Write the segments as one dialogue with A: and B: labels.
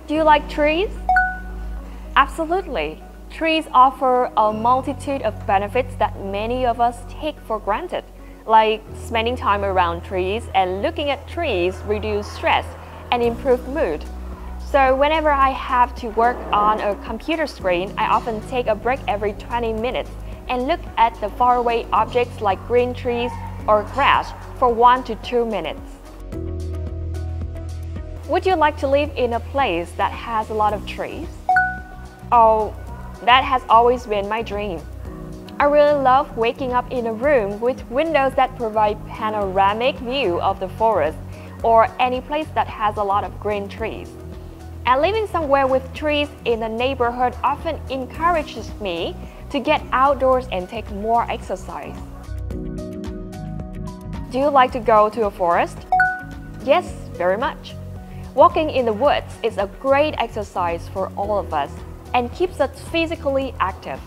A: Do you like trees? Absolutely. Trees offer a multitude of benefits that many of us take for granted, like spending time around trees and looking at trees reduce stress and improve mood. So whenever I have to work on a computer screen, I often take a break every 20 minutes and look at the faraway objects like green trees or grass for 1 to 2 minutes. Would you like to live in a place that has a lot of trees? Oh, that has always been my dream. I really love waking up in a room with windows that provide panoramic view of the forest or any place that has a lot of green trees. And living somewhere with trees in the neighborhood often encourages me to get outdoors and take more exercise. Do you like to go to a forest? Yes, very much. Walking in the woods is a great exercise for all of us and keeps us physically active.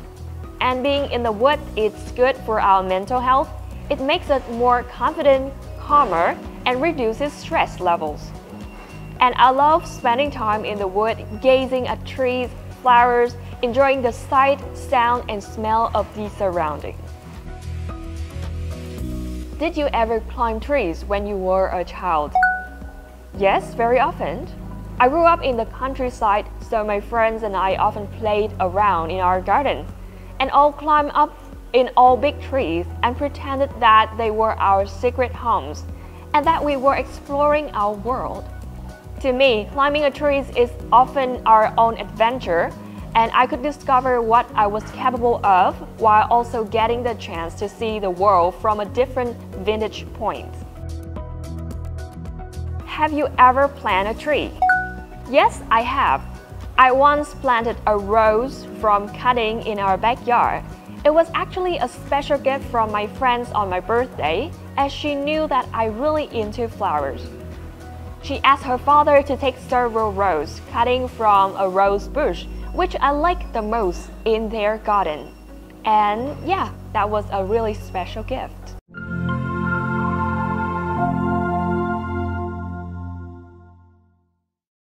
A: And being in the woods is good for our mental health. It makes us more confident, calmer, and reduces stress levels. And I love spending time in the woods, gazing at trees, flowers, enjoying the sight, sound, and smell of the surroundings. Did you ever climb trees when you were a child? Yes, very often. I grew up in the countryside, so my friends and I often played around in our garden and all climbed up in all big trees and pretended that they were our secret homes and that we were exploring our world. To me, climbing a tree is often our own adventure, and I could discover what I was capable of while also getting the chance to see the world from a different vantage point. Have you ever planted a tree? Yes, I have. I once planted a rose from cutting in our backyard. It was actually a special gift from my friends on my birthday, as she knew that I'm really into flowers. She asked her father to take several roses, cutting from a rose bush, which I like the most in their garden. And yeah, that was a really special gift.